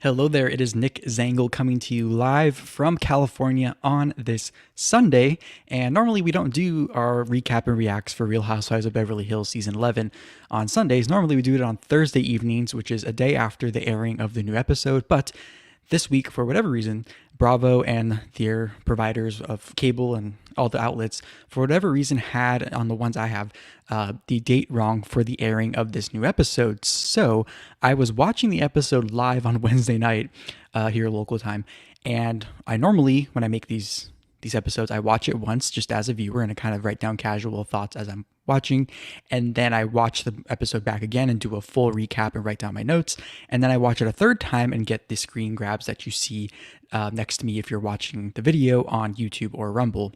Hello there, it is Nick Zangl coming to you live from California on this Sunday. And normally we don't do our recap and reacts for Real Housewives of Beverly Hills Season 11 on Sundays. Normally we do it on Thursday evenings, which is a day after the airing of the new episode. But this week, for whatever reason, Bravo and their providers of cable and all the outlets, for whatever reason, had on the ones I have the date wrong for the airing of this new episode. So I was watching the episode live on Wednesday night here local time, and I normally, when I make these episodes, I watch it once just as a viewer and I kind of write down casual thoughts as I'm watching, and then I watch the episode back again and do a full recap and write down my notes, and then I watch it a third time and get the screen grabs that you see next to me if you're watching the video on YouTube or Rumble.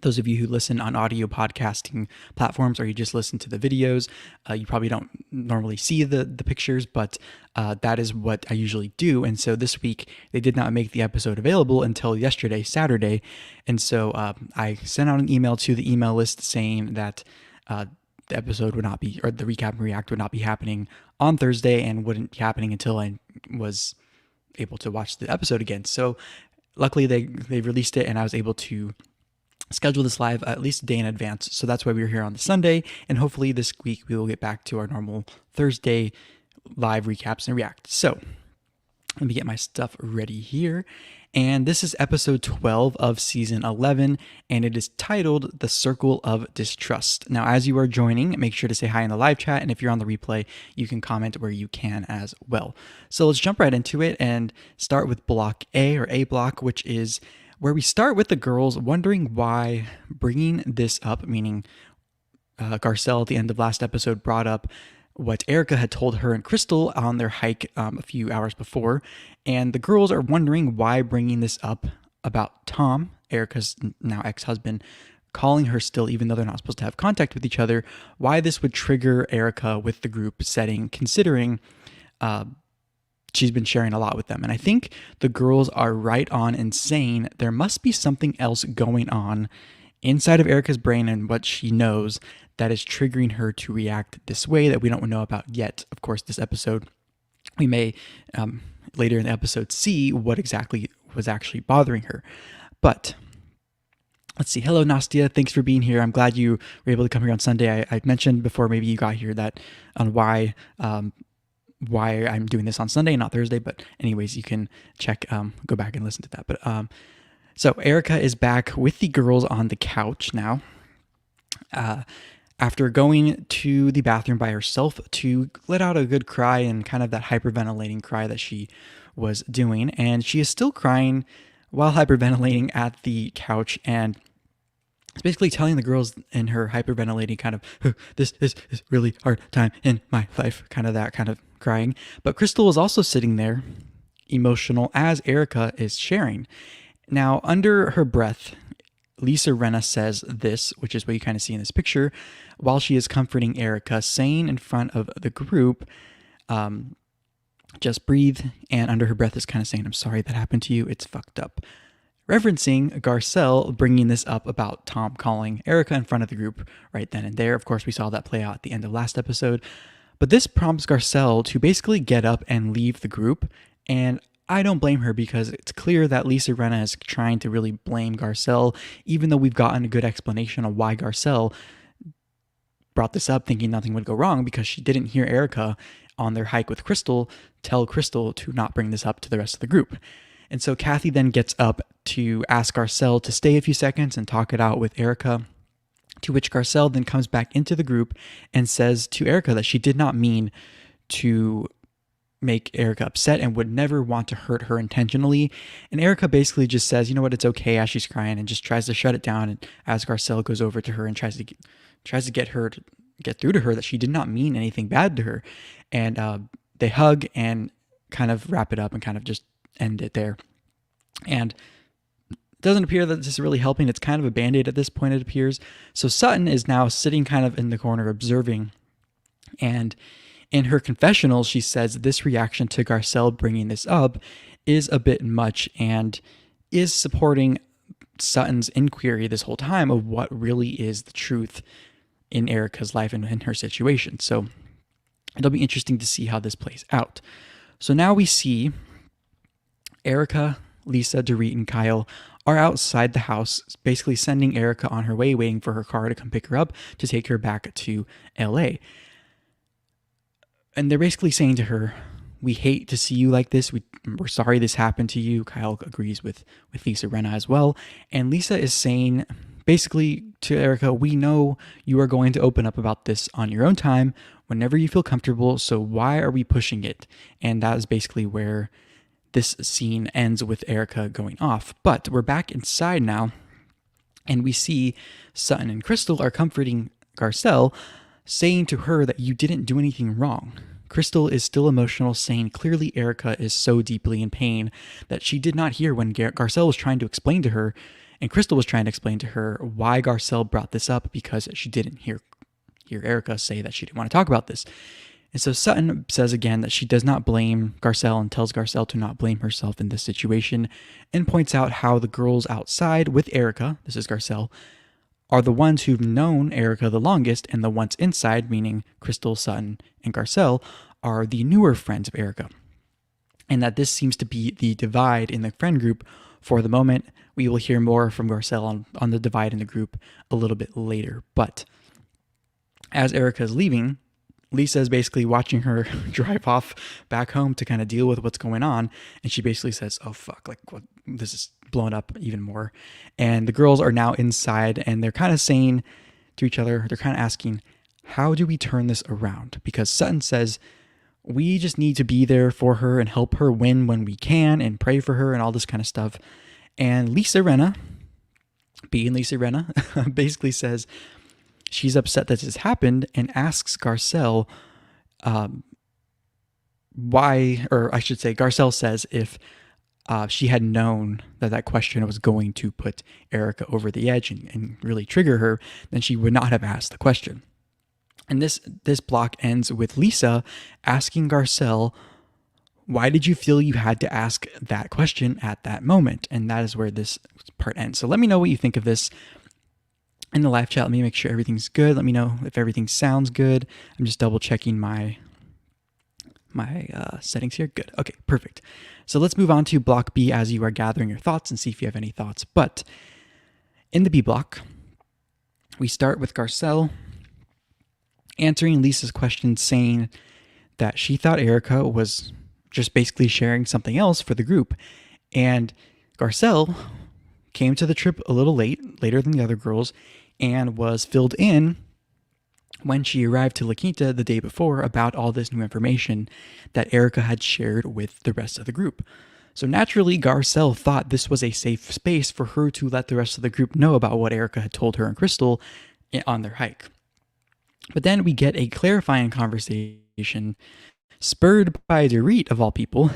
Those of you who listen on audio podcasting platforms or you just listen to the videos, you probably don't normally see the pictures, but that is what I usually do. And so this week, they did not make the episode available until yesterday, Saturday. And so I sent out an email to the email list saying that the episode would not be, or the recap and react would not be happening on Thursday and wouldn't be happening until I was able to watch the episode again. So luckily they released it and I was able to schedule this live at least a day in advance. So that's why we were here on the Sunday. And hopefully this week we will get back to our normal Thursday live recaps and reacts. So let me get my stuff ready here. And this is episode 12 of season 11, and it is titled The Circle of Distrust. Now, as you are joining, make sure to say hi in the live chat, and if you're on the replay, you can comment where you can as well. So let's jump right into it and start with block A, or A block, which is where we start with the girls wondering why bringing this up, meaning Garcelle at the end of last episode brought up what Erika had told her and Crystal on their hike a few hours before. And the girls are wondering why bringing this up about Tom, Erika's now ex-husband, calling her still, even though they're not supposed to have contact with each other, why this would trigger Erika with the group setting, considering she's been sharing a lot with them. And I think the girls are right on in saying there must be something else going on inside of Erika's brain and what she knows that is triggering her to react this way that we don't know about yet. Of course, this episode, we may later in the episode see what exactly was actually bothering her. But let's see. Hello, Nastia. Thanks for being here. I'm glad you were able to come here on Sunday. I mentioned before maybe you got here that on why I'm doing this on Sunday and not Thursday. But anyways, you can check, go back and listen to that. But so Erika is back with the girls on the couch now. After going to the bathroom by herself to let out a good cry and kind of that hyperventilating cry that she was doing. And she is still crying while hyperventilating at the couch. And it's basically telling the girls in her hyperventilating kind of, this is a really hard time in my life, kind of that kind of crying. But Crystal was also sitting there, emotional, as Erika is sharing. Now, under her breath, Lisa Rinna says this, which is what you kind of see in this picture, while she is comforting Erika, saying in front of the group, just breathe, and under her breath is kind of saying, I'm sorry that happened to you, it's fucked up. Referencing Garcelle bringing this up about Tom calling Erika in front of the group right then and there. Of course, we saw that play out at the end of last episode. But this prompts Garcelle to basically get up and leave the group, and I don't blame her because it's clear that Lisa Rinna is trying to really blame Garcelle, even though we've gotten a good explanation of why Garcelle brought this up thinking nothing would go wrong because she didn't hear Erika on their hike with Crystal tell Crystal to not bring this up to the rest of the group. And so Kathy then gets up to ask Garcelle to stay a few seconds and talk it out with Erika, to which Garcelle then comes back into the group and says to Erika that she did not mean to make Erika upset and would never want to hurt her intentionally. And Erika basically just says, you know what, it's okay, as she's crying, and just tries to shut it down. And as Garcelle goes over to her and tries to get through to her that she did not mean anything bad to her. And they hug and kind of wrap it up and kind of just end it there. And it doesn't appear that this is really helping. It's kind of a band-aid at this point, it appears. So Sutton is now sitting kind of in the corner observing, and in her confessional, she says this reaction to Garcelle bringing this up is a bit much and is supporting Sutton's inquiry this whole time of what really is the truth in Erika's life and in her situation. So it'll be interesting to see how this plays out. So now we see Erika, Lisa, Dorit, and Kyle are outside the house, basically sending Erika on her way, waiting for her car to come pick her up to take her back to LA. And they're basically saying to her, we hate to see you like this. We're sorry this happened to you. Kyle agrees with Lisa Rinna as well. And Lisa is saying basically to Erika, we know you are going to open up about this on your own time whenever you feel comfortable. So why are we pushing it? And that is basically where this scene ends with Erika going off. But we're back inside now, and we see Sutton and Crystal are comforting Garcelle, saying to her that you didn't do anything wrong. Crystal is still emotional, saying clearly Erika is so deeply in pain that she did not hear when Garcelle was trying to explain to her, and Crystal was trying to explain to her why Garcelle brought this up because she didn't hear Erika say that she didn't want to talk about this. And so Sutton says again that she does not blame Garcelle and tells Garcelle to not blame herself in this situation, and points out how the girls outside with Erika, this is Garcelle, are the ones who've known Erika the longest, and the ones inside, meaning Crystal, Sutton, and Garcelle, are the newer friends of Erika. And that this seems to be the divide in the friend group for the moment. We will hear more from Garcelle on the divide in the group a little bit later. But as Erika is leaving, Lisa is basically watching her drive off back home to kind of deal with what's going on. And she basically says, oh, fuck, like, what? This is blown up even more. And the girls are now inside, and they're kind of saying to each other, they're kind of asking, how do we turn this around? Because Sutton says, we just need to be there for her and help her win when we can and pray for her and all this kind of stuff. And Lisa Rinna, being Lisa Rinna, basically says, she's upset that this happened and asks Garcelle why, or I should say, Garcelle says if she had known that question was going to put Erika over the edge and really trigger her, then she would not have asked the question. And this block ends with Lisa asking Garcelle, why did you feel you had to ask that question at that moment? And that is where this part ends. So let me know what you think of this in the live chat. Let me make sure everything's good. Let me know if everything sounds good. I'm just double checking my settings here. Good. Okay, perfect. So let's move on to block B as you are gathering your thoughts and see if you have any thoughts. But in the B block, we start with Garcelle answering Lisa's question, saying that she thought Erika was just basically sharing something else for the group. And Garcelle came to the trip a little later than the other girls, and was filled in when she arrived to La Quinta the day before about all this new information that Erika had shared with the rest of the group. So naturally, Garcelle thought this was a safe space for her to let the rest of the group know about what Erika had told her and Crystal on their hike. But then we get a clarifying conversation spurred by Dorit, of all people,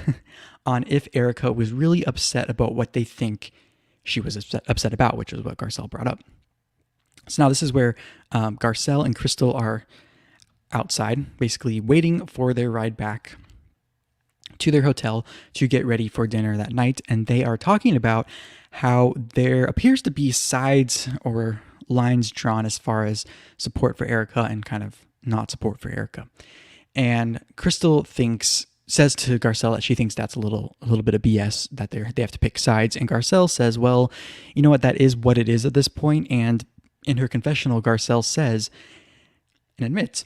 on if Erika was really upset about what they think she was upset about, which is what Garcelle brought up. So now this is where Garcelle and Crystal are outside, basically waiting for their ride back to their hotel to get ready for dinner that night. And they are talking about how there appears to be sides or lines drawn as far as support for Erika and kind of not support for Erika. And Crystal says to Garcelle that she thinks that's a little bit of BS, that they have to pick sides. And Garcelle says, well, you know what, that is what it is at this point. And in her confessional, Garcelle says and admits,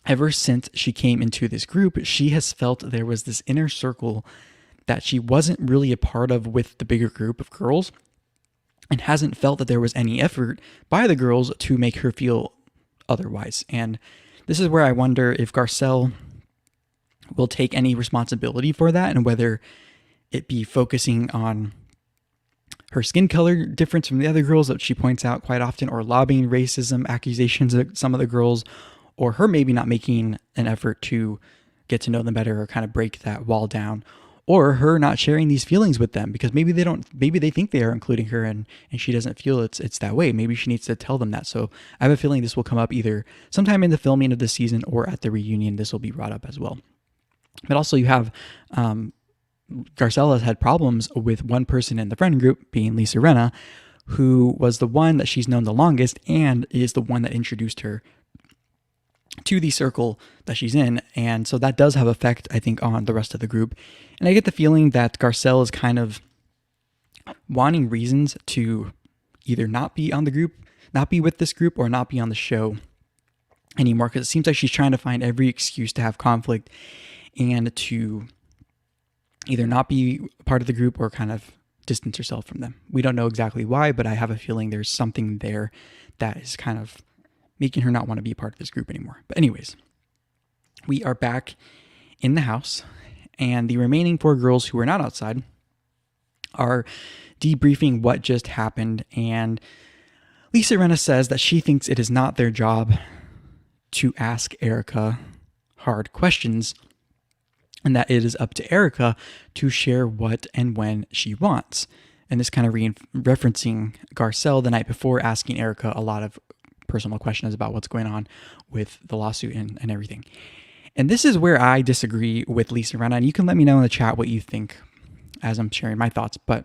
ever since she came into this group, she has felt there was this inner circle that she wasn't really a part of with the bigger group of girls, and hasn't felt that there was any effort by the girls to make her feel otherwise. And this is where I wonder if Garcelle will take any responsibility for that, and whether it be focusing on her skin color difference from the other girls that she points out quite often, or lobbying racism accusations at some of the girls, or her maybe not making an effort to get to know them better or kind of break that wall down, or her not sharing these feelings with them because maybe they think they are including her and she doesn't feel it's that way. Maybe she needs to tell them that. So I have a feeling this will come up either sometime in the filming of the season or at the reunion. This will be brought up as well. But also you have Garcelle has had problems with one person in the friend group, being Lisa Rinna, who was the one that she's known the longest and is the one that introduced her to the circle that she's in. And so that does have effect, I think, on the rest of the group. And I get the feeling that Garcelle is kind of wanting reasons to either not be on the group, not be with this group, or not be on the show anymore, because it seems like she's trying to find every excuse to have conflict and to either not be part of the group or kind of distance herself from them. We don't know exactly why, but I have a feeling there's something there that is kind of making her not want to be a part of this group anymore. But anyways, we are back in the house, and the remaining 4 girls who are not outside are debriefing what just happened, and Lisa Rinna says that she thinks it is not their job to ask Erika hard questions, and that it is up to Erika to share what and when she wants. And this kind of referencing Garcelle the night before, asking Erika a lot of personal questions about what's going on with the lawsuit and everything. And this is where I disagree with Lisa Rinna, and you can let me know in the chat what you think as I'm sharing my thoughts. But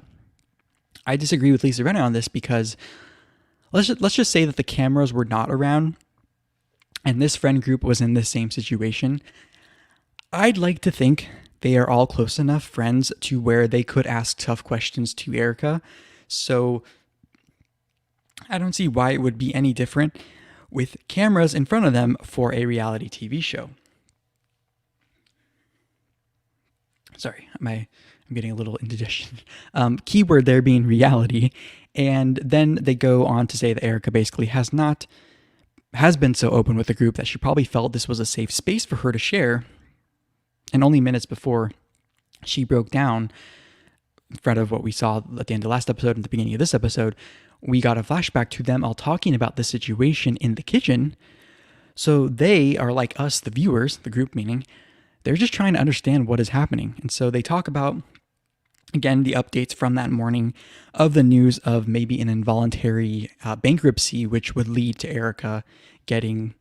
I disagree with Lisa Rinna on this because let's just say that the cameras were not around and this friend group was in the same situation. I'd like to think they are all close enough friends to where they could ask tough questions to Erika. So I don't see why it would be any different with cameras in front of them for a reality TV show. Sorry, I'm getting a little indigestion. Keyword there being reality. And then they go on to say that Erika basically has been so open with the group that she probably felt this was a safe space for her to share. And only minutes before she broke down in front of what we saw at the end of the last episode and the beginning of this episode, we got a flashback to them all talking about the situation in the kitchen. So they are like us, the viewers, the group meaning, they're just trying to understand what is happening. And so they talk about, again, the updates from that morning of the news of maybe an involuntary bankruptcy, which would lead to Erika getting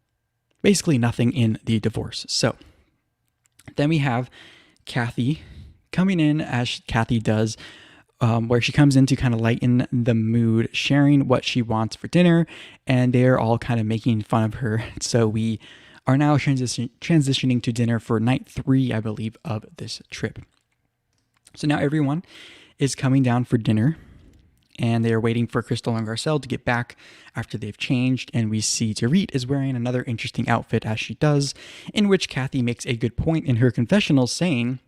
basically nothing in the divorce. So then we have Kathy coming in, as Kathy does, where she comes in to kind of lighten the mood, sharing what she wants for dinner, and they're all kind of making fun of her. So we are now transitioning to dinner for night 3, I believe, of this trip. So now everyone is coming down for dinner, and they are waiting for Crystal and Garcelle to get back after they've changed, and we see Dorit is wearing another interesting outfit, as she does, in which Kathy makes a good point in her confessional, saying,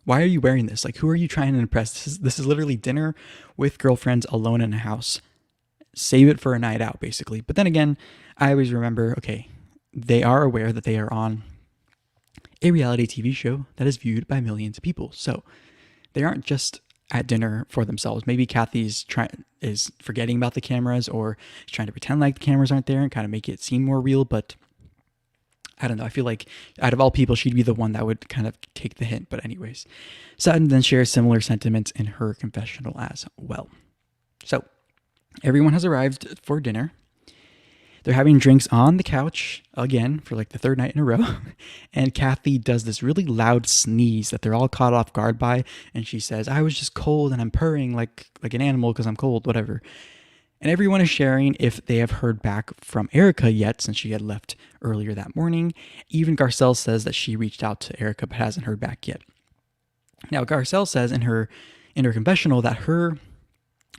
why are you wearing this? Like, who are you trying to impress? This is literally dinner with girlfriends alone in a house. Save it for a night out, basically. But then again, I always remember, okay, they are aware that they are on a reality TV show that is viewed by millions of people. So they aren't just at dinner for themselves. Maybe Kathy's is forgetting about the cameras, or is trying to pretend like the cameras aren't there and kind of make it seem more real. But I don't know. I feel like out of all people, she'd be the one that would kind of take the hint. But anyways, Sutton then shares similar sentiments in her confessional as well. So everyone has arrived for dinner. They're having drinks on the couch again for like the 3rd night in a row. And Kathy does this really loud sneeze that they're all caught off guard by. And she says, I was just cold and I'm purring like an animal because I'm cold, whatever. And everyone is sharing if they have heard back from Erika yet, since she had left earlier that morning. Even Garcelle says that she reached out to Erika but hasn't heard back yet. Now, Garcelle says in her confessional that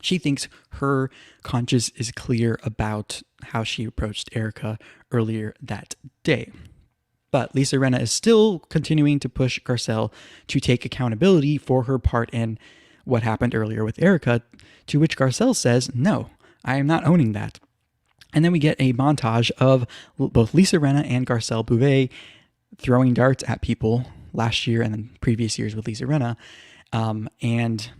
she thinks her conscience is clear about how she approached Erika earlier that day. But Lisa Rinna is still continuing to push Garcelle to take accountability for her part in what happened earlier with Erika, to which Garcelle says, no, I am not owning that. And then we get a montage of both Lisa Rinna and Garcelle Beauvais throwing darts at people last year and then previous years with Lisa Rinna. And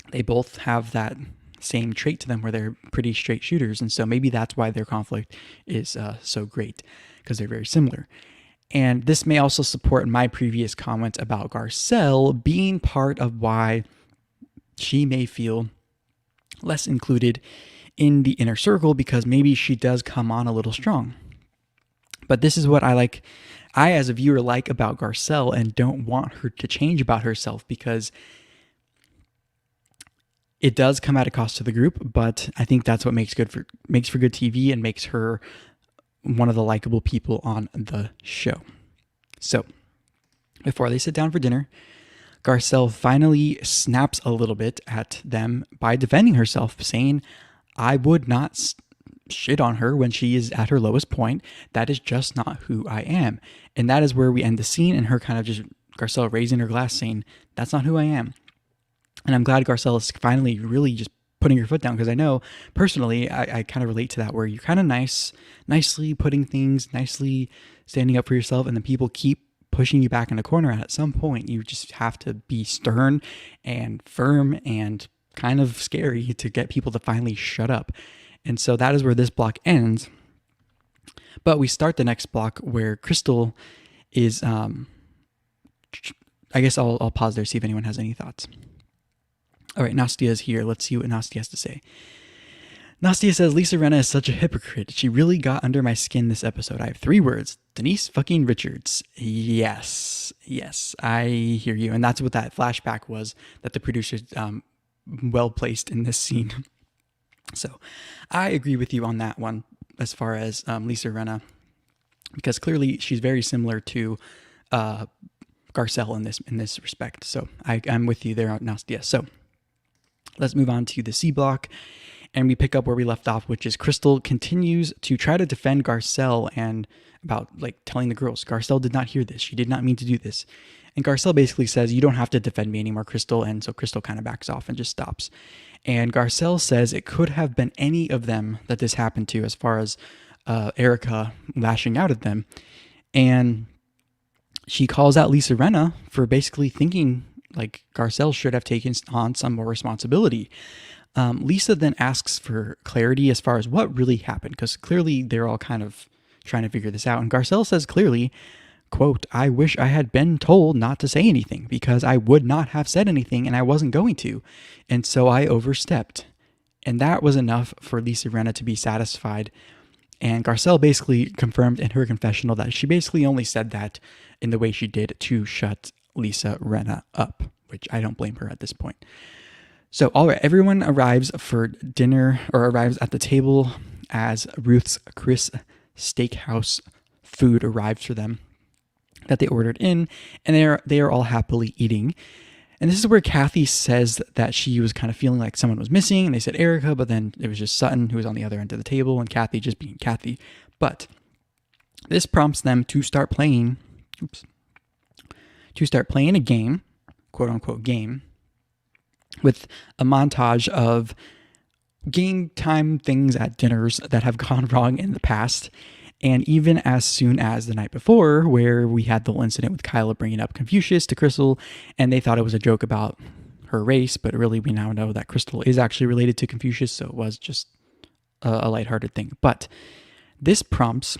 they both have that same trait to them where they're pretty straight shooters. And so maybe that's why their conflict is so great, because they're very similar. And this may also support my previous comment about Garcelle being part of why she may feel less included in the inner circle, because maybe she does come on a little strong. But this is what I as a viewer like about Garcelle, and don't want her to change about herself, because it does come at a cost to the group, but I think that's what makes for good TV and makes her one of the likable people on the show. So before they sit down for dinner, Garcelle finally snaps a little bit at them by defending herself, saying, I would not shit on her when she is at her lowest point. That is just not who I am. And that is where we end the scene, and her kind of just, Garcelle raising her glass saying, that's not who I am. And I'm glad Garcelle is finally really just putting her foot down, because I know personally I kind of relate to that, where you're kind of nicely putting things, nicely standing up for yourself, and then people keep pushing you back in a corner. At some point you just have to be stern and firm and kind of scary to get people to finally shut up. And so that is where this block ends. But we start the next block where Crystal is I guess I'll pause there, see if anyone has any thoughts. All right, Nastia is here. Let's see what Nastia has to say. Nastia says, Lisa Rinna is such a hypocrite. She really got under my skin this episode. I have 3 words. Denise fucking Richards. Yes, I hear you. And that's what that flashback was that the producers well placed in this scene. So I agree with you on that one as far as Lisa Rinna, because clearly she's very similar to Garcelle in this respect. So I'm with you there, Nastia. So let's move on to the C block, and we pick up where we left off, which is Crystal continues to try to defend Garcelle and about like telling the girls, Garcelle did not hear this. She did not mean to do this. And Garcelle basically says, you don't have to defend me anymore, Crystal. And so Crystal kind of backs off and just stops. And Garcelle says it could have been any of them that this happened to, as far as Erika lashing out at them. And she calls out Lisa Rinna for basically thinking like Garcelle should have taken on some more responsibility. Lisa then asks for clarity as far as what really happened, because clearly they're all kind of trying to figure this out. And Garcelle says clearly, quote, I wish I had been told not to say anything, because I would not have said anything and I wasn't going to. And so I overstepped. And that was enough for Lisa Rinna to be satisfied. And Garcelle basically confirmed in her confessional that she basically only said that in the way she did to shut Lisa Rinna up, which I don't blame her at this point. So, all right, everyone arrives for dinner, or arrives at the table as Ruth's Chris Steakhouse food arrives for them that they ordered in, and they are all happily eating. And this is where Kathy says that she was kind of feeling like someone was missing, and they said Erika, but then it was just Sutton who was on the other end of the table, and Kathy just being Kathy. But this prompts them to start playing, a game, quote unquote game, with a montage of game time things at dinners that have gone wrong in the past. And even as soon as the night before, where we had the whole incident with Kyla bringing up Confucius to Crystal, and they thought it was a joke about her race, but really we now know that Crystal is actually related to Confucius, so it was just a lighthearted thing. But this prompts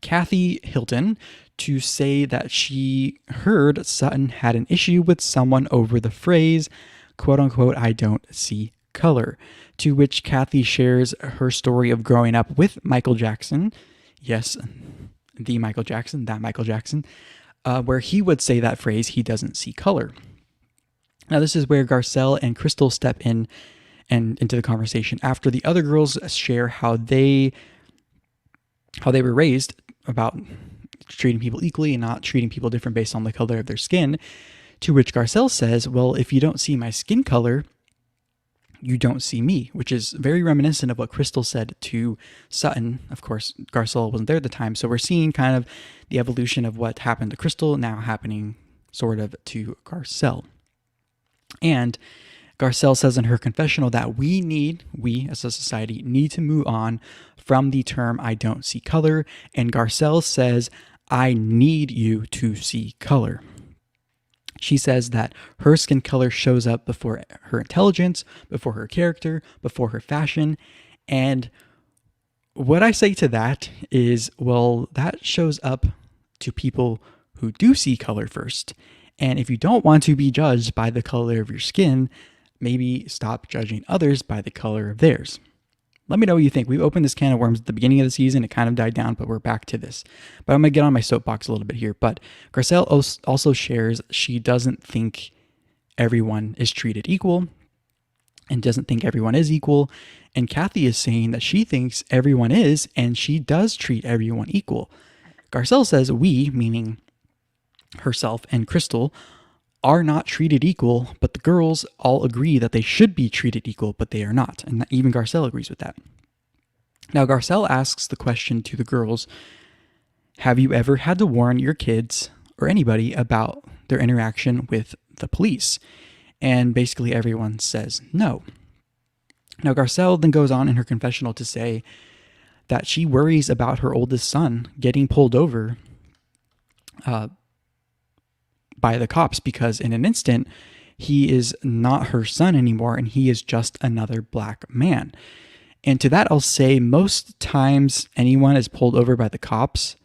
Kathy Hilton to say that she heard Sutton had an issue with someone over the phrase, quote unquote, I don't see color, to which Kathy shares her story of growing up with Michael Jackson. Yes, the Michael Jackson, that Michael Jackson, where he would say that phrase, he doesn't see color. Now, this is where Garcelle and Crystal step in and into the conversation after the other girls share how they were raised about treating people equally and not treating people different based on the color of their skin, to which Garcelle says, well, if you don't see my skin color, you don't see me, which is very reminiscent of what Crystal said to Sutton. Of course, Garcelle wasn't there at the time, so we're seeing kind of the evolution of what happened to Crystal now happening sort of to Garcelle. And Garcelle says in her confessional that we as a society need to move on from the term I don't see color, and Garcelle says, I need you to see color. She says that her skin color shows up before her intelligence, before her character, before her fashion. And what I say to that is, well, that shows up to people who do see color first. And if you don't want to be judged by the color of your skin, maybe stop judging others by the color of theirs. Let me know what you think. We opened this can of worms at the beginning of the season. It kind of died down, but we're back to this. But I'm going to get on my soapbox a little bit here. But Garcelle also shares she doesn't think everyone is treated equal. and doesn't think everyone is equal. And Kathy is saying that she thinks everyone is, and she does treat everyone equal. Garcelle says we, meaning herself and Crystal, are not treated equal, but the girls all agree that they should be treated equal, but they are not. And even Garcelle agrees with that. Now, Garcelle asks the question to the girls, have you ever had to warn your kids or anybody about their interaction with the police? And basically everyone says no. Now, Garcelle then goes on in her confessional to say that she worries about her oldest son getting pulled over by the cops because in an instant, he is not her son anymore and he is just another black man. And to that, I'll say most times anyone is pulled over by the cops,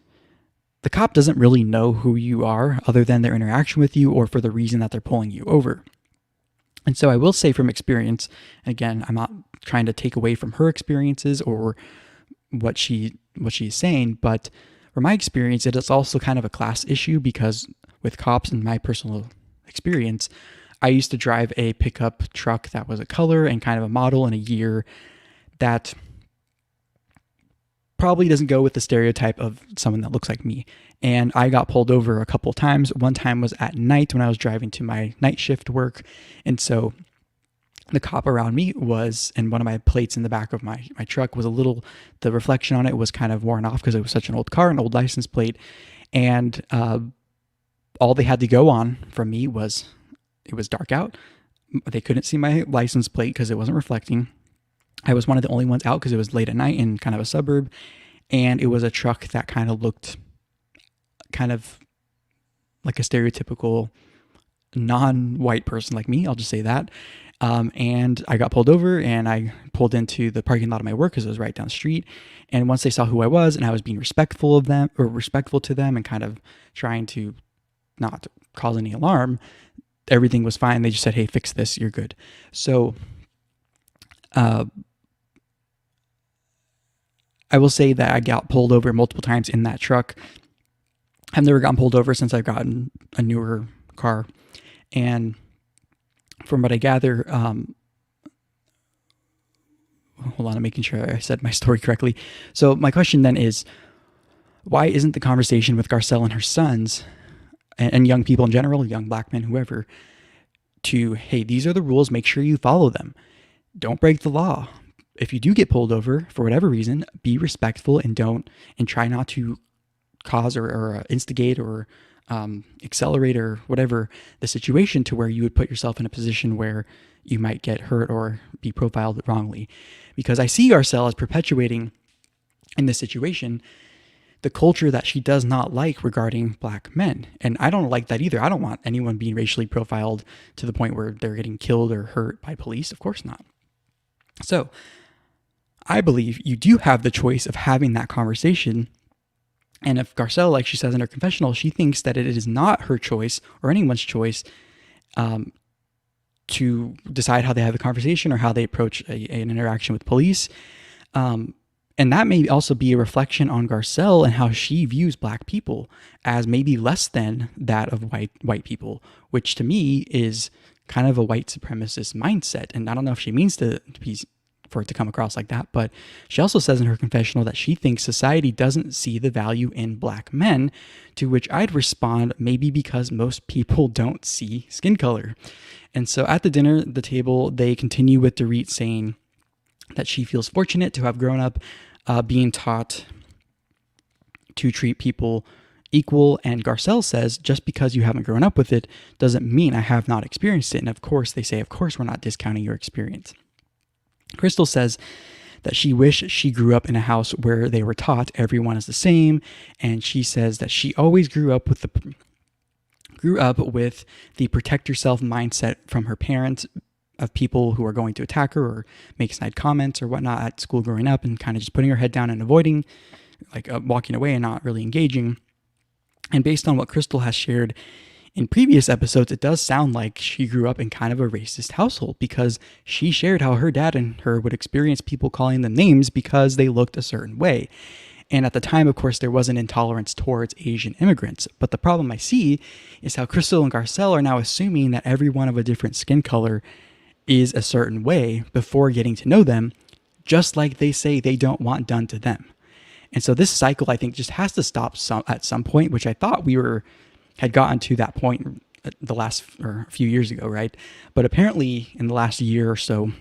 the cop doesn't really know who you are other than their interaction with you or for the reason that they're pulling you over. And so I will say from experience, again, I'm not trying to take away from her experiences or what she's saying, but from my experience, it is also kind of a class issue because with cops, in my personal experience, I used to drive a pickup truck that was a color and kind of a model and a year that probably doesn't go with the stereotype of someone that looks like me. And I got pulled over a couple times. One time was at night when I was driving to my night shift work. And so the cop around me was, and one of my plates in the back of my truck was the reflection on it was kind of worn off because it was such an old car, an old license plate. And all they had to go on from me was, it was dark out. They couldn't see my license plate because it wasn't reflecting. I was one of the only ones out because it was late at night in kind of a suburb. And it was a truck that kind of looked kind of like a stereotypical non-white person like me. I'll just say that. And I got pulled over and I pulled into the parking lot of my work because it was right down the street. And once they saw who I was and I was being respectful to them and kind of trying to not cause any alarm, everything was fine. They just said, hey, fix this, you're good. So I will say that I got pulled over multiple times in that truck. I've never gotten pulled over since I've gotten a newer car. And from what I gather, hold on, I'm making sure I said my story correctly. So my question then is, why isn't the conversation with Garcelle and her sons and young people in general, young black men, whoever, to, hey, these are the rules, make sure you follow them. Don't break the law. If you do get pulled over for whatever reason, be respectful and try not to cause or instigate or accelerate or whatever the situation to where you would put yourself in a position where you might get hurt or be profiled wrongly. Because I see Garcelle as perpetuating in this situation the culture that she does not like regarding black men. And I don't like that either. I don't want anyone being racially profiled to the point where they're getting killed or hurt by police. Of course not. So I believe you do have the choice of having that conversation. And if Garcelle, like she says in her confessional, she thinks that it is not her choice or anyone's choice to decide how they have a conversation or how they approach an interaction with police. And that may also be a reflection on Garcelle and how she views black people as maybe less than that of white people, which to me is kind of a white supremacist mindset. And I don't know if she means for it to come across like that, but she also says in her confessional that she thinks society doesn't see the value in black men, to which I'd respond, maybe because most people don't see skin color. And so at the table, they continue with Dorit saying that she feels fortunate to have grown up being taught to treat people equal. And Garcelle says, just because you haven't grown up with it doesn't mean I have not experienced it. And of course, they say, of course, we're not discounting your experience. Crystal says that she wished she grew up in a house where they were taught everyone is the same. And she says that she always grew up with the protect yourself mindset from her parents, of people who are going to attack her or make snide comments or whatnot at school growing up, and kind of just putting her head down and avoiding, like walking away and not really engaging. And based on what Crystal has shared in previous episodes, it does sound like she grew up in kind of a racist household, because she shared how her dad and her would experience people calling them names because they looked a certain way. And at the time, of course, there was an intolerance towards Asian immigrants. But the problem I see is how Crystal and Garcelle are now assuming that everyone of a different skin color is a certain way before getting to know them, just like they say they don't want done to them. And so this cycle, I think, just has to stop at some point, which I thought had gotten to that point the last or a few years ago, right? But apparently in the last year or so,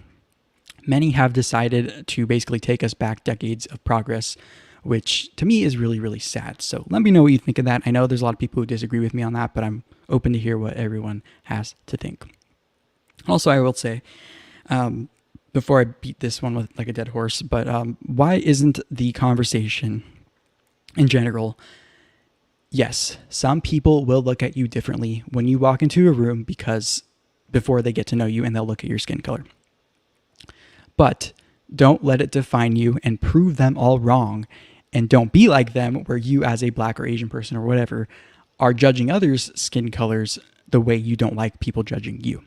many have decided to basically take us back decades of progress, which to me is really, really sad. So let me know what you think of that. I know there's a lot of people who disagree with me on that, but I'm open to hear what everyone has to think. Also, I will say, before I beat this one with like a dead horse, but why isn't the conversation in general? Yes, some people will look at you differently when you walk into a room because before they get to know you, and they'll look at your skin color. But don't let it define you and prove them all wrong. And don't be like them where you as a Black or Asian person or whatever are judging others' skin colors the way you don't like people judging you.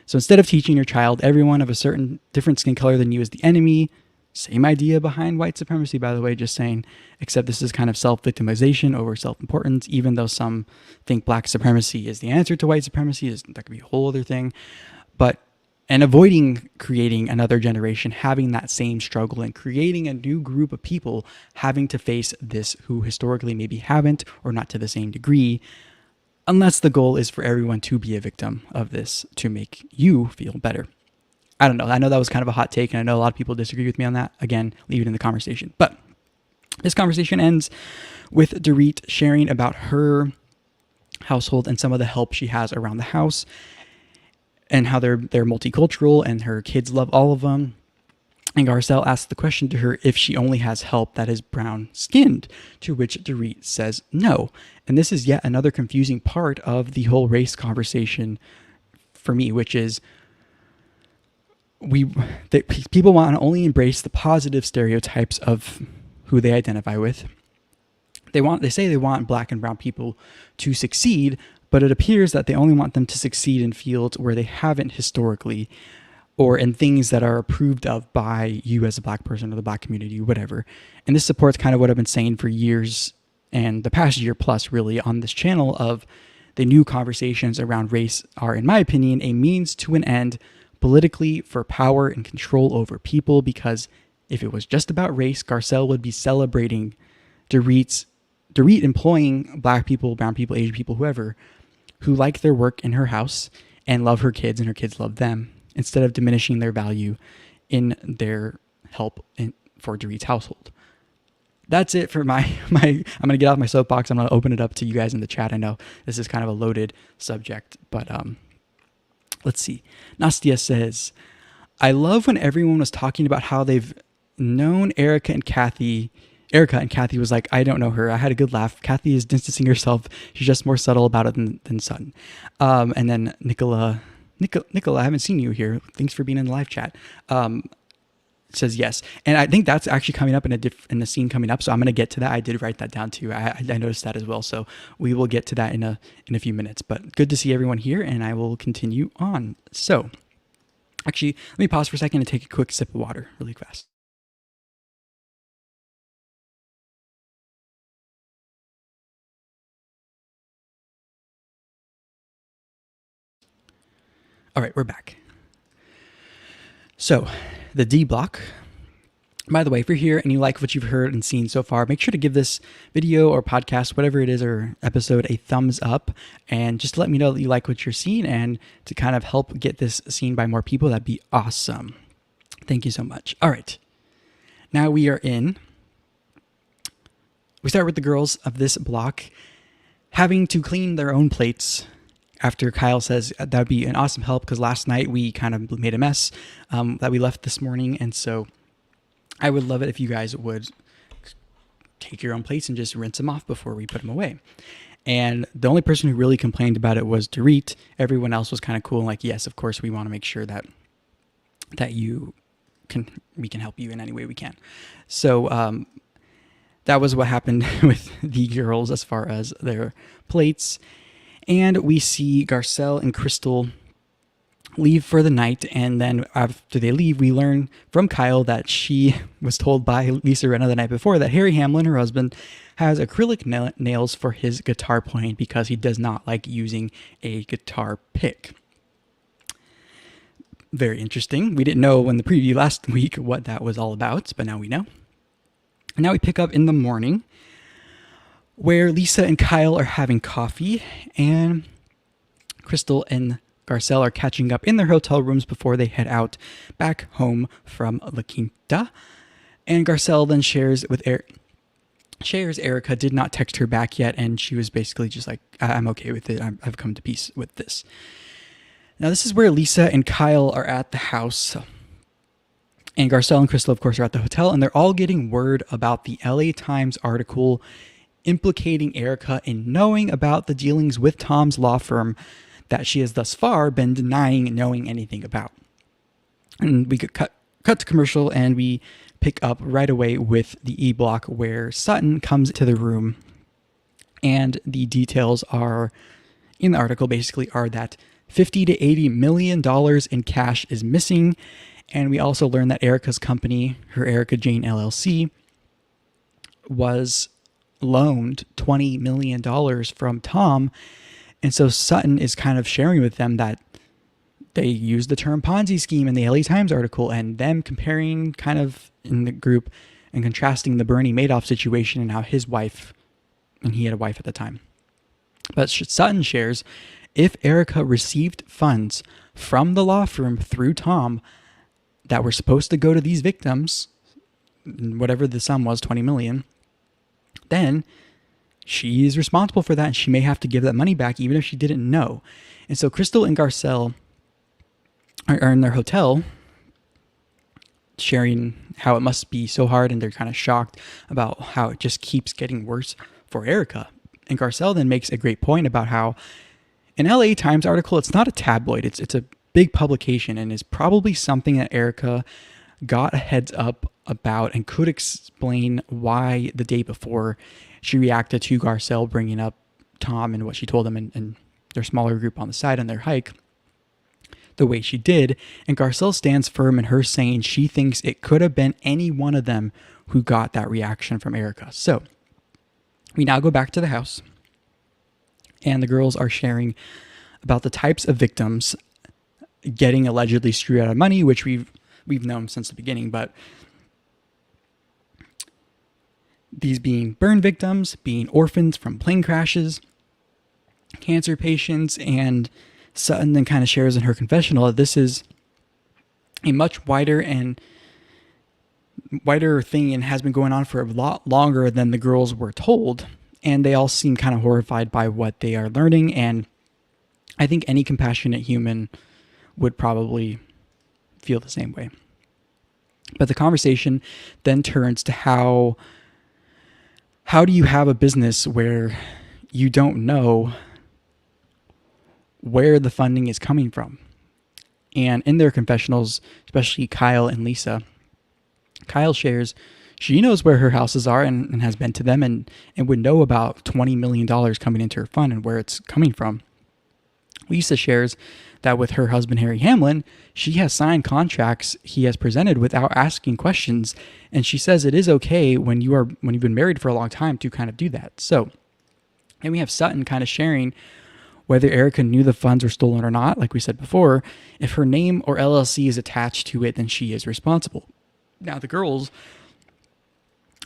So instead of teaching your child everyone of a certain different skin color than you is the enemy, same idea behind white supremacy, by the way, just saying, except this is kind of self-victimization over self-importance, even though some think Black supremacy is the answer to white supremacy. That could be a whole other thing. And avoiding creating another generation having that same struggle and creating a new group of people having to face this who historically maybe haven't or not to the same degree, unless the goal is for everyone to be a victim of this to make you feel better. I don't know. I know that was kind of a hot take, and I know a lot of people disagree with me on that. Again, leave it in the conversation. But this conversation ends with Dorit sharing about her household and some of the help she has around the house, and how they're multicultural and her kids love all of them. And Garcelle asks the question to her if she only has help that is brown skinned, to which Dorit says no. And this is yet another confusing part of the whole race conversation for me, which is people want to only embrace the positive stereotypes of who they identify with. They say they want Black and brown people to succeed, but it appears that they only want them to succeed in fields where they haven't historically, or in things that are approved of by you as a Black person or the Black community, whatever. And this supports kind of what I've been saying for years and the past year plus really on this channel of the new conversations around race are, in my opinion, a means to an end politically for power and control over people, because if it was just about race, Garcelle would be celebrating Dorit employing Black people, brown people, Asian people, whoever, who like their work in her house and love her kids and her kids love them, instead of diminishing their value in their help for Dorit's household. That's it for I'm going to get off my soapbox. I'm going to open it up to you guys in the chat. I know this is kind of a loaded subject, but let's see. Nastia says, I love when everyone was talking about how they've known Erika and Kathy was like, I don't know her. I had a good laugh. Kathy is distancing herself. She's just more subtle about it than Sutton. And then Nicola, I haven't seen you here. Thanks for being in the live chat. Says yes. And I think that's actually coming up in the scene coming up. So I'm going to get to that. I did write that down too. I noticed that as well. So we will get to that in a few minutes, but good to see everyone here, and I will continue on. So actually, let me pause for a second and take a quick sip of water really fast. All right, we're back. So the D block, by the way, if you're here and you like what you've heard and seen so far, make sure to give this video or podcast, whatever it is, or episode, a thumbs up, and just let me know that you like what you're seeing, and to kind of help get this seen by more people, that'd be awesome. Thank you so much. All right. Now we start with the girls of this block having to clean their own plates after Kyle says that would be an awesome help, because last night we kind of made a mess that we left this morning. And so I would love it if you guys would take your own plates and just rinse them off before we put them away. And the only person who really complained about it was Dorit. Everyone else was kind of cool and like, yes, of course, we want to make sure that we can help you in any way we can. So that was what happened with the girls as far as their plates. And we see Garcelle and Crystal leave for the night, and then after they leave, we learn from Kyle that she was told by Lisa Rinna the night before that Harry Hamlin, her husband, has acrylic nails for his guitar playing because he does not like using a guitar pick. Very interesting. We didn't know in the preview last week what that was all about, but now we know. And now we pick up in the morning where Lisa and Kyle are having coffee, and Crystal and Garcelle are catching up in their hotel rooms before they head out back home from La Quinta. And Garcelle then shares Erika did not text her back yet, and she was basically just like, I'm okay with it. I've come to peace with this. Now, this is where Lisa and Kyle are at the house. And Garcelle and Crystal, of course, are at the hotel, and they're all getting word about the LA Times article implicating Erika in knowing about the dealings with Tom's law firm that she has thus far been denying knowing anything about. And we could cut to commercial, and we pick up right away with the E-block where Sutton comes to the room, and the details are in the article basically are that $50 to $80 million in cash is missing. And we also learn that Erika's company, her Erika Jayne LLC, was loaned $20 million from Tom. And so Sutton is kind of sharing with them that they used the term Ponzi scheme in the LA Times article, and them comparing kind of in the group and contrasting the Bernie Madoff situation and how his wife, and he had a wife at the time. But Sutton shares if Erika received funds from the law firm through Tom that were supposed to go to these victims, whatever the sum was, 20 million, then she is responsible for that, and she may have to give that money back even if she didn't know. And so Crystal and Garcelle are in their hotel sharing how it must be so hard, and they're kind of shocked about how it just keeps getting worse for Erika. And Garcelle then makes a great point about how an LA Times article, it's not a tabloid, it's a big publication, and is probably something that Erika got a heads up about and could explain why the day before she reacted to Garcelle bringing up Tom and what she told them and their smaller group on the side on their hike the way she did. And Garcelle stands firm in her saying she thinks it could have been any one of them who got that reaction from Erika. So we now go back to the house, and the girls are sharing about the types of victims getting allegedly screwed out of money, which we've known since the beginning, but these being burn victims, being orphans from plane crashes, cancer patients, and Sutton then kind of shares in her confessional that this is a much wider thing and has been going on for a lot longer than the girls were told. And they all seem kind of horrified by what they are learning. And I think any compassionate human would probably feel the same way. But the conversation then turns to how do you have a business where you don't know where the funding is coming from? And in their confessionals, especially Kyle and Lisa, Kyle shares she knows where her houses are and has been to them and would know about $20 million coming into her fund and where it's coming from. Lisa shares that with her husband, Harry Hamlin, she has signed contracts he has presented without asking questions. And she says it is okay when you've been married for a long time to kind of do that. So, and we have Sutton kind of sharing whether Erika knew the funds were stolen or not. Like we said before, if her name or LLC is attached to it, then she is responsible. Now, the girls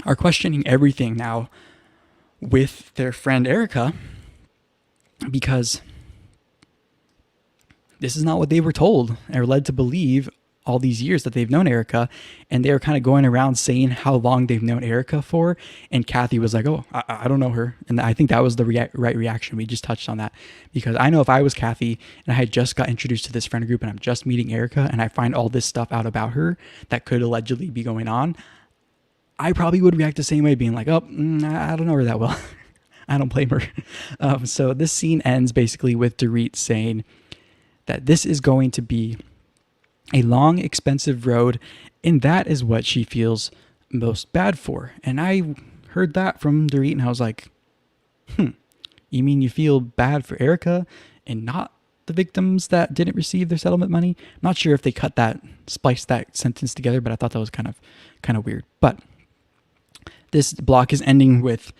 are questioning everything now with their friend Erika because this is not what they were told or led to believe all these years that they've known Erika. And they were kind of going around saying how long they've known Erika for. And Kathy was like, oh, I don't know her. And I think that was the right reaction. We just touched on that because I know if I was Kathy and I had just got introduced to this friend group and I'm just meeting Erika and I find all this stuff out about her that could allegedly be going on, I probably would react the same way, being like, oh, I don't know her that well. I don't blame her. So this scene ends basically with Dorit saying that this is going to be a long, expensive road, and that is what she feels most bad for. And I heard that from Dorit, and I was like, you mean you feel bad for Erika and not the victims that didn't receive their settlement money? I'm not sure if they spliced that sentence together, but I thought that was kind of weird. But this block is ending with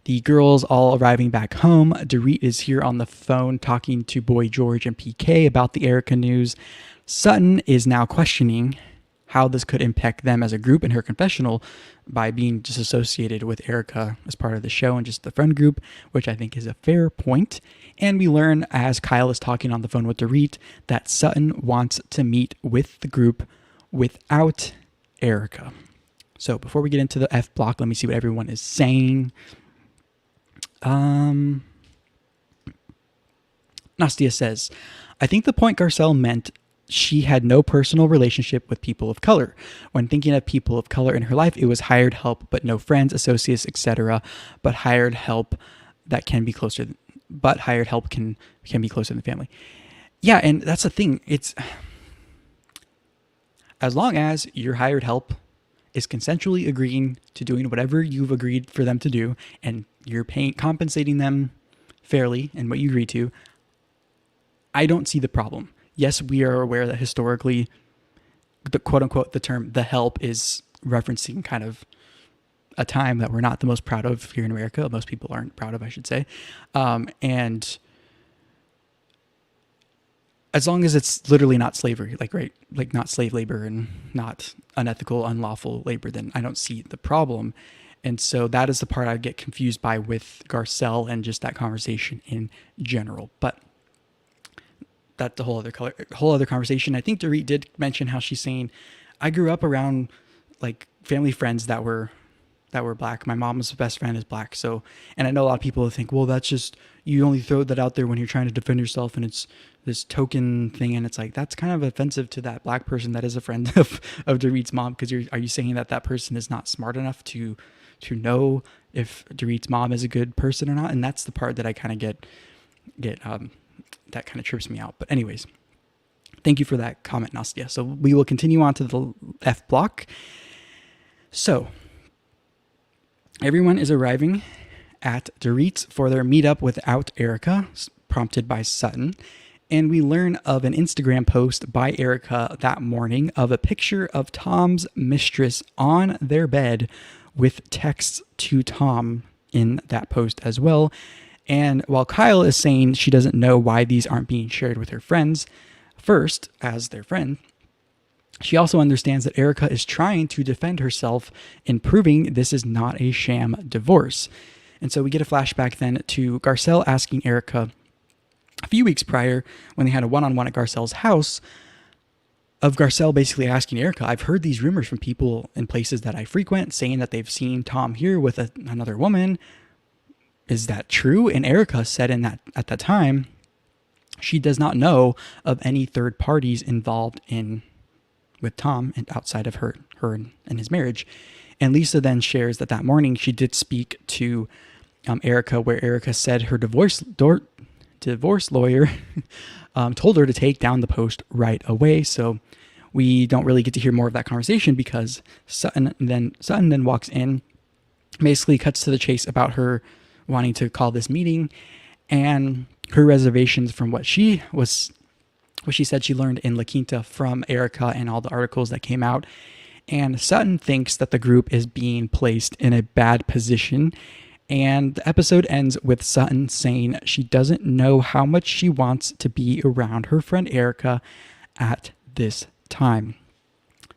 The girls all arriving back home. Dorit is here on the phone talking to Boy George and PK about the Erika news. Sutton is now questioning how this could impact them as a group in her confessional by being disassociated with Erika as part of the show and just the friend group, which I think is a fair point. And we learn as Kyle is talking on the phone with Dorit that Sutton wants to meet with the group without Erika. So before we get into the F block, let me see what everyone is saying. Nastia says, I think the point Garcelle meant she had no personal relationship with people of color. When thinking of people of color in her life, it was hired help, but no friends, associates, etc. But hired help that can be closer. But hired help can be closer than family. Yeah, and that's the thing. It's as long as your hired help is consensually agreeing to doing whatever you've agreed for them to do, and you're compensating them fairly in what you agree to, I don't see the problem. Yes, we are aware that historically, the quote unquote, the term the help is referencing kind of a time that we're not the most proud of here in America. Most people aren't proud of, I should say. And as long as it's literally not slavery, like not slave labor and not unethical, unlawful labor, then I don't see the problem. And so that is the part I get confused by with Garcelle and just that conversation in general. But that's a whole other conversation. I think Dorit did mention how she's saying, I grew up around like family friends that were black. My mom's best friend is black. So, and I know a lot of people think, well, that's just, you only throw that out there when you're trying to defend yourself and it's this token thing. And it's like, that's kind of offensive to that black person that is a friend of Dorit's mom. Because are you saying that person is not smart enough to know if Dorit's mom is a good person or not? And that's the part that I kind of get that kind of trips me out. But anyways, thank you for that comment, Nastia. So we will continue on to the F block. So everyone is arriving at Dorit's for their meetup without Erika, prompted by Sutton. And we learn of an Instagram post by Erika that morning of a picture of Tom's mistress on their bed with texts to Tom in that post as well. And while Kyle is saying she doesn't know why these aren't being shared with her friends, first, as their friend, she also understands that Erika is trying to defend herself in proving this is not a sham divorce. And so we get a flashback then to Garcelle asking Erika a few weeks prior when they had a one-on-one at Garcelle's house, of Garcelle basically asking Erika, I've heard these rumors from people in places that I frequent saying that they've seen Tom here with another woman. Is that true? And Erika said at that time, she does not know of any third parties involved with Tom and outside of her and his marriage. And Lisa then shares that morning she did speak to Erika, where Erika said her divorce lawyer told her to take down the post right away. So we don't really get to hear more of that conversation because Sutton then walks in, basically cuts to the chase about her wanting to call this meeting and her reservations from what she said she learned in La Quinta from Erika and all the articles that came out. And Sutton thinks that the group is being placed in a bad position. And the episode ends with Sutton saying she doesn't know how much she wants to be around her friend Erika at this time.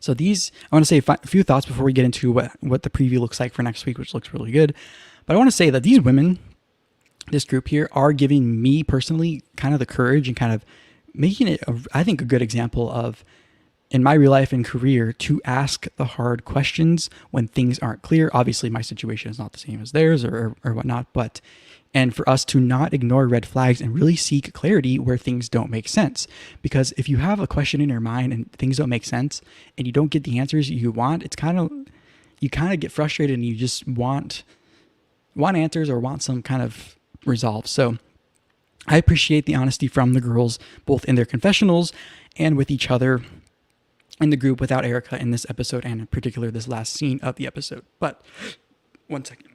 So I want to say a few thoughts before we get into what the preview looks like for next week, which looks really good. But I want to say that these women, this group here, are giving me personally kind of the courage and kind of making it, I think, a good example of, in my real life and career, to ask the hard questions when things aren't clear. Obviously, my situation is not the same as theirs or whatnot, and for us to not ignore red flags and really seek clarity where things don't make sense. Because if you have a question in your mind and things don't make sense and you don't get the answers you want, you kind of get frustrated and you just want answers or want some kind of resolve. So I appreciate the honesty from the girls, both in their confessionals and with each other in the group without Erika in this episode, and in particular this last scene of the episode. But one second.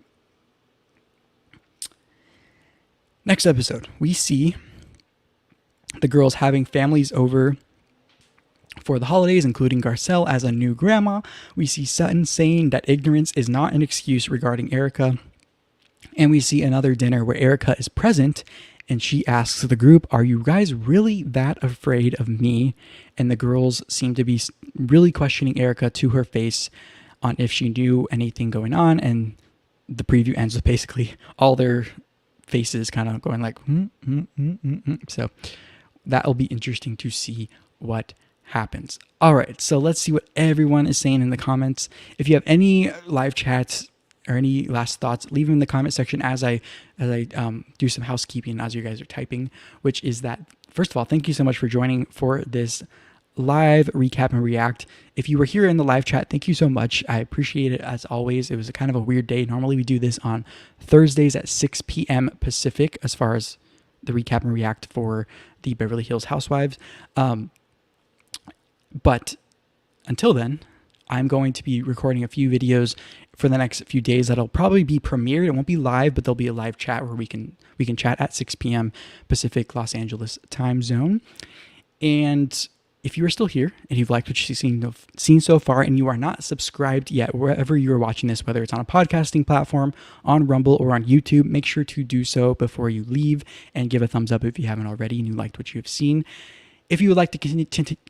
Next episode, we see the girls having families over for the holidays, including Garcelle as a new grandma. We see Sutton saying that ignorance is not an excuse regarding Erika. And we see another dinner where Erika is present, and she asks the group, "Are you guys really that afraid of me?" And the girls seem to be really questioning Erika to her face on if she knew anything going on. And the preview ends with basically all their faces kind of going like, So that'll be interesting to see what happens. All right, so let's see what everyone is saying in the comments. If you have any live chats or any last thoughts, leave them in the comment section as I do some housekeeping as you guys are typing, which is that, first of all, thank you so much for joining for this live recap and react. If you were here in the live chat, thank you so much. I appreciate it as always. It was a kind of a weird day. Normally we do this on Thursdays at 6 p.m. Pacific as far as the recap and react for the Beverly Hills Housewives. But until then, I'm going to be recording a few videos for the next few days that'll probably be premiered. It won't be live, but there'll be a live chat where we can chat at 6 p.m. Pacific Los Angeles time zone. And if you are still here and you've liked what you've seen so far and you are not subscribed yet, wherever you are watching this, whether it's on a podcasting platform, on Rumble, or on YouTube, make sure to do so before you leave and give a thumbs up if you haven't already and you liked what you've seen. If you would like to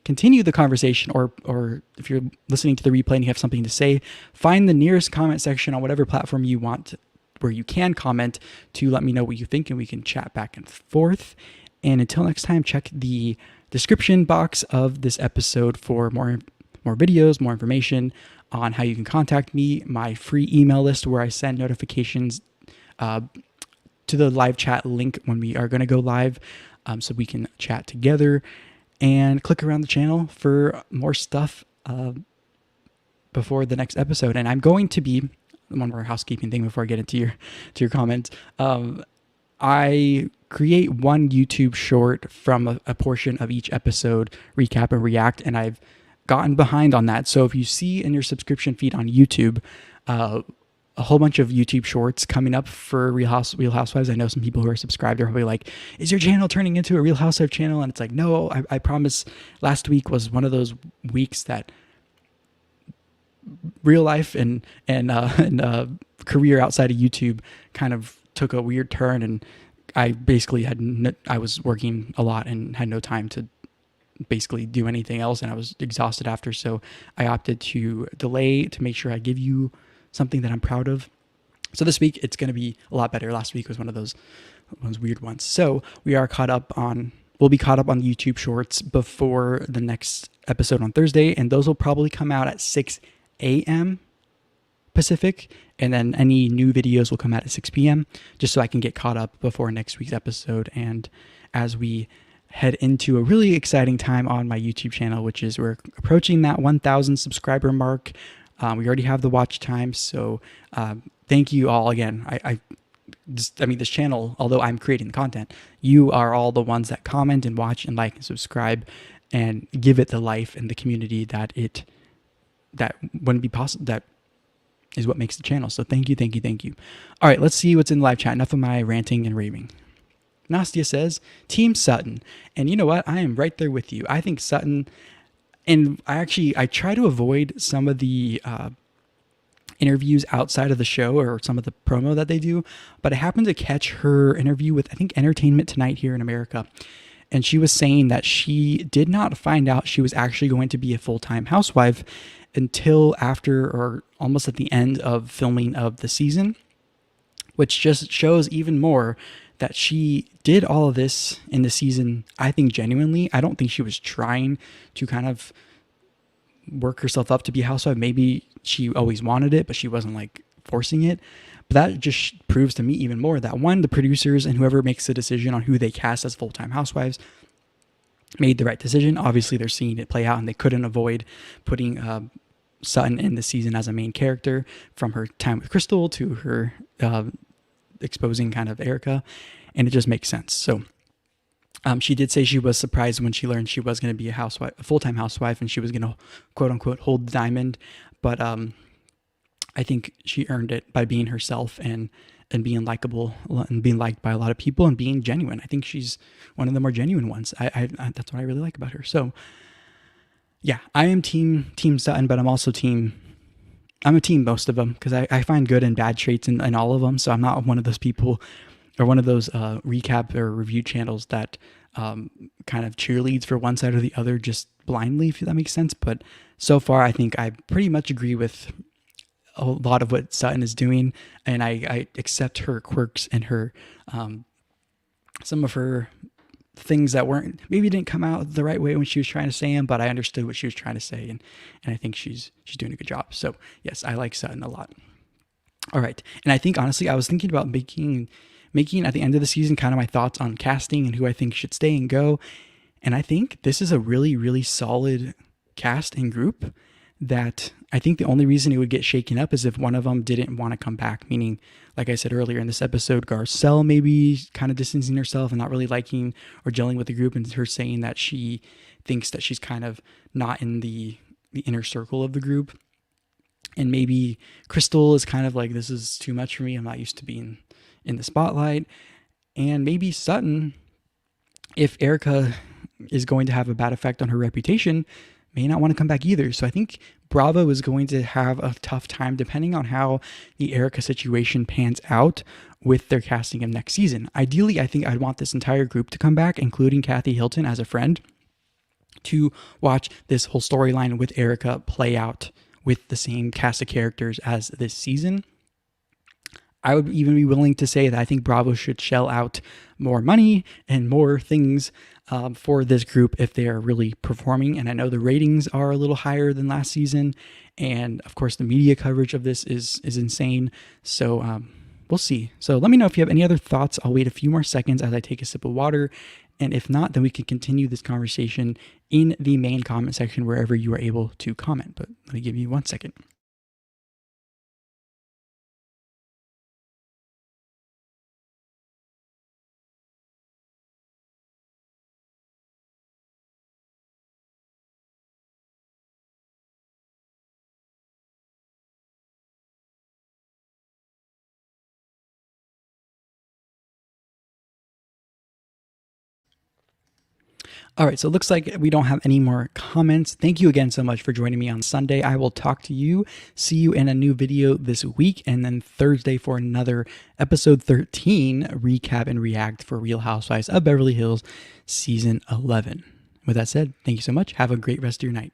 continue the conversation, or if you're listening to the replay and you have something to say, find the nearest comment section on whatever platform you want where you can comment to let me know what you think, and we can chat back and forth. And until next time, check the description box of this episode for more videos, more information on how you can contact me, my free email list where I send notifications to the live chat link when we are going to go live, so we can chat together. And click around the channel for more stuff before the next episode. And I'm going to be, one more housekeeping thing before I get into your comments. I create one YouTube short from a portion of each episode, recap and react, and I've gotten behind on that. So if you see in your subscription feed on YouTube, a whole bunch of YouTube shorts coming up for Real Housewives. I know some people who are subscribed are probably like, is your channel turning into a Real Housewives channel? And it's like, no, I promise. Last week was one of those weeks that real life and career outside of YouTube kind of took a weird turn, and I basically I was working a lot and had no time to basically do anything else, and I was exhausted after, so I opted to delay to make sure I give you something that I'm proud of. So this week it's going to be a lot better. Last week was one of those weird ones. So we'll be caught up on the YouTube shorts before the next episode on Thursday, and those will probably come out at 6 a.m. Pacific, and then any new videos will come out at 6 p.m. just so I can get caught up before next week's episode. And as we head into a really exciting time on my YouTube channel, which is we're approaching that 1,000 subscriber mark. We already have the watch time, so thank you all again. This channel, although I'm creating the content, you are all the ones that comment and watch and like and subscribe and give it the life and the community that wouldn't be possible. That is what makes the channel. So thank you. All right, let's see what's in the live chat. Enough of my ranting and raving. Nastia says, Team Sutton. And you know what? I am right there with you. I think Sutton... And I try to avoid some of the interviews outside of the show or some of the promo that they do, but I happened to catch her interview with, I think, Entertainment Tonight here in America. And she was saying that she did not find out she was actually going to be a full-time housewife until after or almost at the end of filming of the season, which just shows even more that she did all of this in the season, I think, genuinely. I don't think she was trying to kind of work herself up to be a housewife. Maybe she always wanted it, but she wasn't like forcing it. But that just proves to me even more that, one, the producers and whoever makes the decision on who they cast as full-time housewives made the right decision. Obviously, they're seeing it play out, and they couldn't avoid putting Sutton in the season as a main character, from her time with Crystal to her exposing kind of Erika, and it just makes sense. So she did say she was surprised when she learned she was going to be a full-time housewife, and she was going to quote unquote hold the diamond. But I think she earned it by being herself and being likable and being liked by a lot of people and being genuine. I think she's one of the more genuine ones. I that's what I really like about her. So yeah, I am team Sutton, but I'm also team I'm a team most of them because I find good and bad traits in all of them. So I'm not one of those people or one of those recap or review channels that kind of cheerleads for one side or the other just blindly, if that makes sense. But so far, I think I pretty much agree with a lot of what Sutton is doing, and I accept her quirks and her some of her things that weren't maybe didn't come out the right way when she was trying to say them, but I understood what she was trying to say, and I think she's doing a good job. So yes, I like Sutton a lot. All right, and I think honestly, I was thinking about making at the end of the season kind of my thoughts on casting and who I think should stay and go, and I think this is a really solid cast and group that I think the only reason it would get shaken up is if one of them didn't want to come back, meaning, like I said earlier in this episode, Garcelle maybe kind of distancing herself and not really liking or gelling with the group, and her saying that she thinks that she's kind of not in the inner circle of the group. And maybe Crystal is kind of like, this is too much for me. I'm not used to being in the spotlight. And maybe Sutton, if Erika is going to have a bad effect on her reputation, may not want to come back either. So I think Bravo is going to have a tough time depending on how the Erika situation pans out with their casting of next season. Ideally, I think I'd want this entire group to come back, including Kathy Hilton as a friend, to watch this whole storyline with Erika play out with the same cast of characters as this season. I would even be willing to say that I think Bravo should shell out more money and more things for this group if they are really performing. And I know the ratings are a little higher than last season. And of course, the media coverage of this is insane. So we'll see. So let me know if you have any other thoughts. I'll wait a few more seconds as I take a sip of water. And if not, then we can continue this conversation in the main comment section wherever you are able to comment. But let me give you 1 second. All right, so it looks like we don't have any more comments. Thank you again so much for joining me on Sunday. I will talk to you, see you in a new video this week, and then Thursday for another episode 13 recap and react for Real Housewives of Beverly Hills season 11. With that said, thank you so much. Have a great rest of your night.